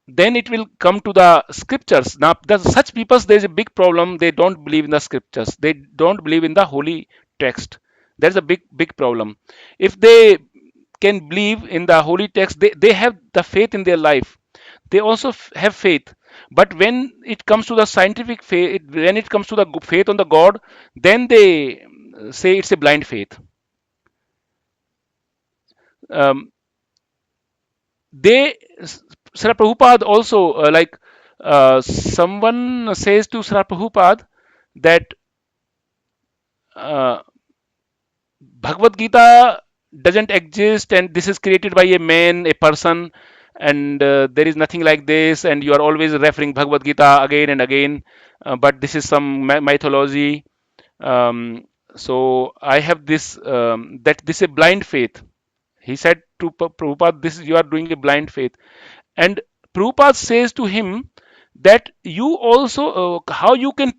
then it will come to the scriptures. Now such people, there's a big problem. They don't believe in the scriptures, they don't believe in the holy text. There's a big problem. If they can believe in the holy text, they have the faith in their life, they also have faith. But when it comes to the scientific faith, when it comes to the faith on the God, then they say it's a blind faith. um, they Srila Prabhupada also, someone says to Srila Prabhupada that uh, Bhagavad Gita doesn't exist, and this is created by a man, a person, and there is nothing like this, and you are always referring Bhagavad Gita again and again, but this is some mythology. Um, so I have this, that this is a blind faith. He said to Prabhupada, this is, you are doing a blind faith. And Prabhupada says to him that you also, how you can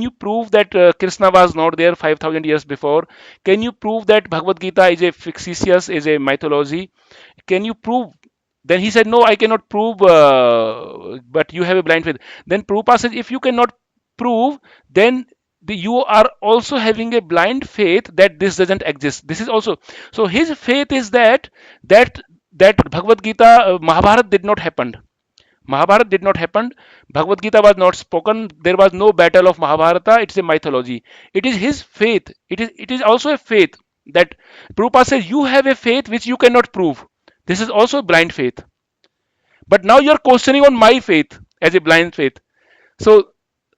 you prove that Krishna was not there 5,000 years before? Can you prove that Bhagavad Gita is a fictitious, is a mythology? Can you prove? Then he said, no, I cannot prove, but you have a blind faith. Then Prabhupada says, if you cannot prove, then you are also having a blind faith that this doesn't exist. This is also, so his faith is that that Bhagavad Gita, Mahabharata did not happen. Mahabharata did not happen. Bhagavad Gita was not spoken. There was no battle of Mahabharata. It's a mythology. It is his faith. It is also a faith that Prabhupada says you have a faith which you cannot prove. This is also blind faith. But now you're questioning on my faith as a blind faith. So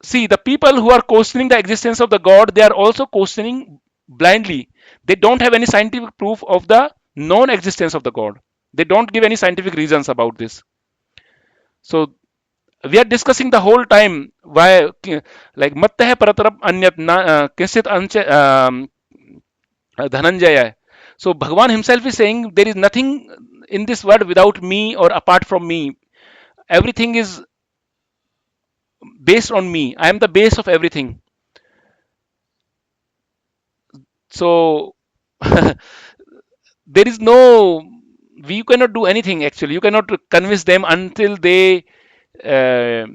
see, the people who are questioning the existence of the God, they are also questioning blindly. They don't have any scientific proof of the non-existence of the God. They don't give any scientific reasons about this. So we are discussing the whole time why, like mattah paratarap anyat kinsit dhananjaya. So Bhagavan himself is saying there is nothing in this world without me or apart from me. Everything is based on me. I am the base of everything. So there is no, we cannot do anything actually. You cannot convince them until they, uh,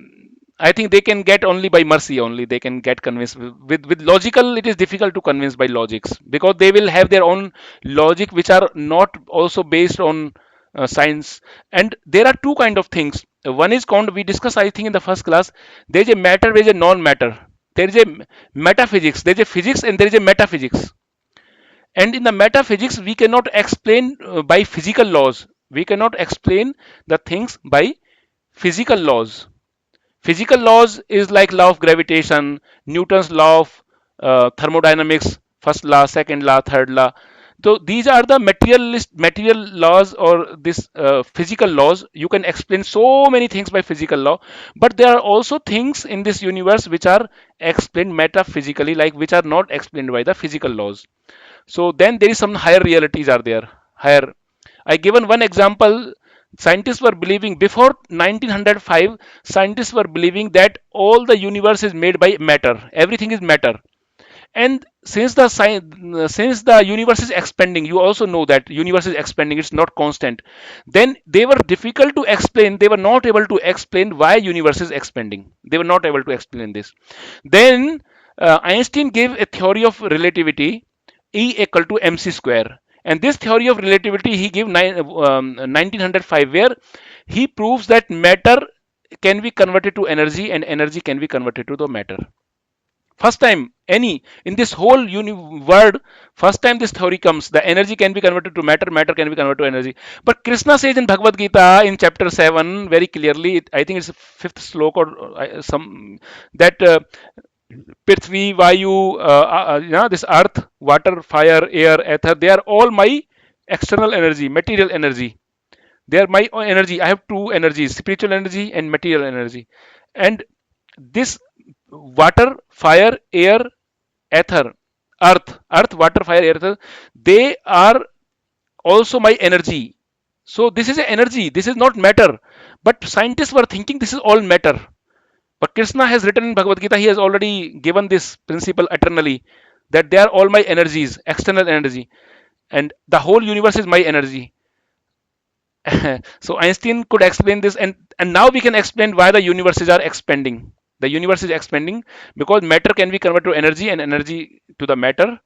I think they can get only by mercy, only they can get convinced. With logical, it is difficult to convince by logics, because they will have their own logic which are not also based on science. And there are two kind of things. One is called, we discussed I think in the first class, there is a matter, there is a non-matter. There is a metaphysics, there is a physics, and there is a metaphysics. And in the metaphysics, we cannot explain by physical laws. We cannot explain the things by physical laws. Physical laws is like law of gravitation, Newton's law of thermodynamics, first law, second law, third law. So these are the material laws, or this physical laws. You can explain so many things by physical law, but there are also things in this universe which are explained metaphysically, like which are not explained by the physical laws. So then there is some higher realities are there. Higher. I given one example. Scientists were believing before 1905. Scientists were believing that all the universe is made by matter. Everything is matter. And since the universe is expanding, you also know that universe is expanding. It's not constant. Then they were difficult to explain. They were not able to explain why universe is expanding. They were not able to explain this. Then Einstein gave a theory of relativity, E equal to mc square. And this theory of relativity he gave 1905, where he proves that matter can be converted to energy and energy can be converted to the matter. First time any in this whole world, first time this theory comes, the energy can be converted to matter, matter can be converted to energy. But Krishna says in Bhagavad Gita in chapter 7 very clearly, I think it's fifth slok or some, that Prithvi, Vayu, this earth, water, fire, air, ether, they are all my external energy, material energy. They are my own energy. I have two energies, spiritual energy and material energy. And this water, fire, air, ether, earth, water, fire, ether, they are also my energy. So this is a energy. This is not matter. But scientists were thinking this is all matter. But Krishna has written in Bhagavad Gita, he has already given this principle eternally, that they are all my energies, external energy, and the whole universe is my energy. So Einstein could explain this, and now we can explain why the universes are expanding. The universe is expanding because matter can be converted to energy and energy to the matter.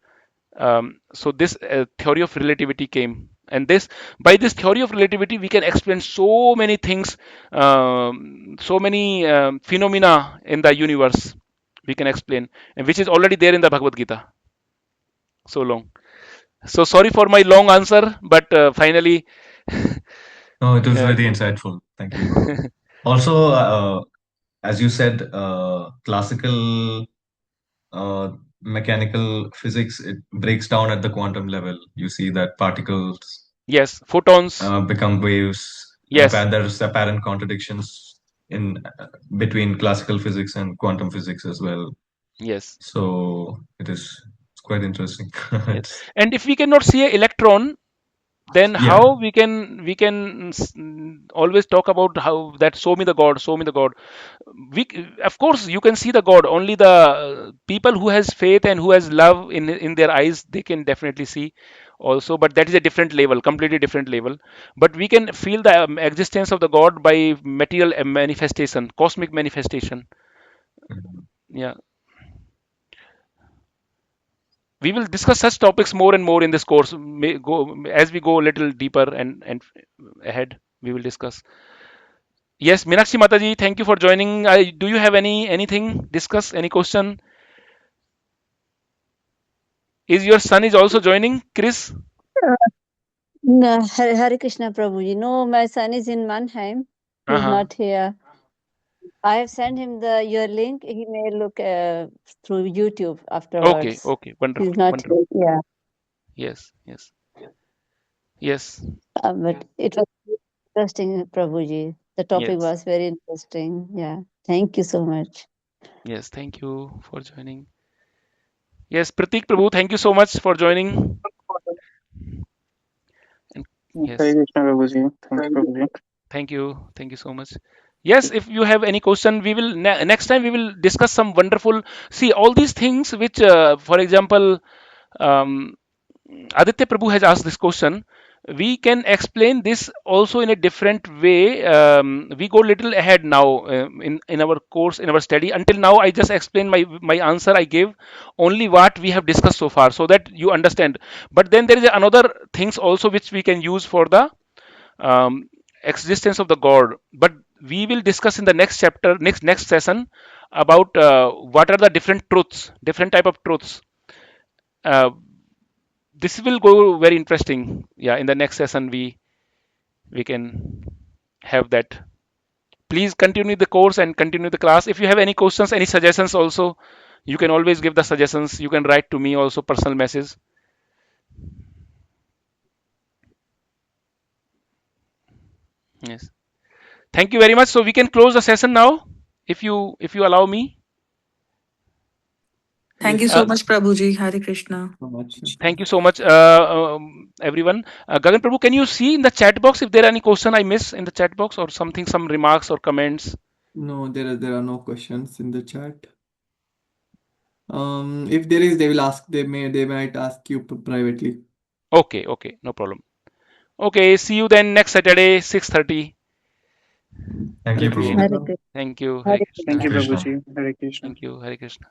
So this theory of relativity came, and this, by this theory of relativity we can explain so many things, so many phenomena in the universe we can explain, and which is already there in the Bhagavad Gita. So long. So sorry for my long answer, but finally, No, it was uh, very insightful. Thank you. Also, as you said, classical mechanical physics, it breaks down at the quantum level. You see that particles yes, photons. become waves, and Yes, there's apparent contradictions in between classical physics and quantum physics as well. yes, So it's quite interesting. yes. It's And if we cannot see an electron, then yeah. how we can always talk about how that show me the god. We, of course you can see the god, only the people who has faith and who has love in their eyes, they can definitely see also, but that is a different level, completely different level. But we can feel the existence of the god by material manifestation, cosmic manifestation. Mhm. Yeah, we will discuss such topics more and more in this course. As we go a little deeper and ahead, we will discuss. Yes, Meenakshi Mataji, thank you for joining. Do you have anything discuss, any question? Is your son is also joining, Chris? Uh, no, Hare Krishna Prabhuji. No, my son is in Mannheim. He's Uh-huh. not here. I have sent him your link. He may look through YouTube Okay, afterwards. okay, wonderful, He's not wonderful. here. Yeah, Yes, yes, yes, but it was interesting, Prabhuji. The topic yes, was very interesting. Yeah, thank you so much. yes. Thank you for joining. Yes, Pratik Prabhu, thank you so much for joining. And Hare yes, Krishna Prabhuji. Thank you, Prabhuji. thank you so much. Yes, if you have any question, we will next time we will discuss some wonderful. See all these things which, for example, um, Aditya Prabhu has asked this question. We can explain this also in a different way. We go little ahead now in our course, in our study. Until now, I just explained my answer. I gave only what we have discussed so far, so that you understand. But then there is another things also which we can use for the um, existence of the God. But we will discuss in the next chapter, next session, about what are the different truths, different type of truths. Uh, this will go very interesting. Yeah, in the next session we can have that. Please continue the course and continue the class. If you have any questions, any suggestions also, you can always give the suggestions. You can write to me also personal message. Yes, thank you very much. So we can close the session now, if you allow me. Thank you Yes, so uh, much, Prabhuji. Hare Krishna. so much. Thank you so much, everyone. Gagan Prabhu, can you see in the chat box if there are any question I miss in the chat box, or something, some remarks or comments? No, there are no questions in the chat. If there is, they will ask. They might ask you privately. Okay, okay, no problem. Okay, see you then next Saturday, 6:30. Thank you, Hare Thank Krishna. you. Hare Prabhu. Krishna. Thank you. Hare Hare Thank Krishna. you, Krishna. Krishna. Prabhuji. Hare Krishna. Thank you. Hare Krishna.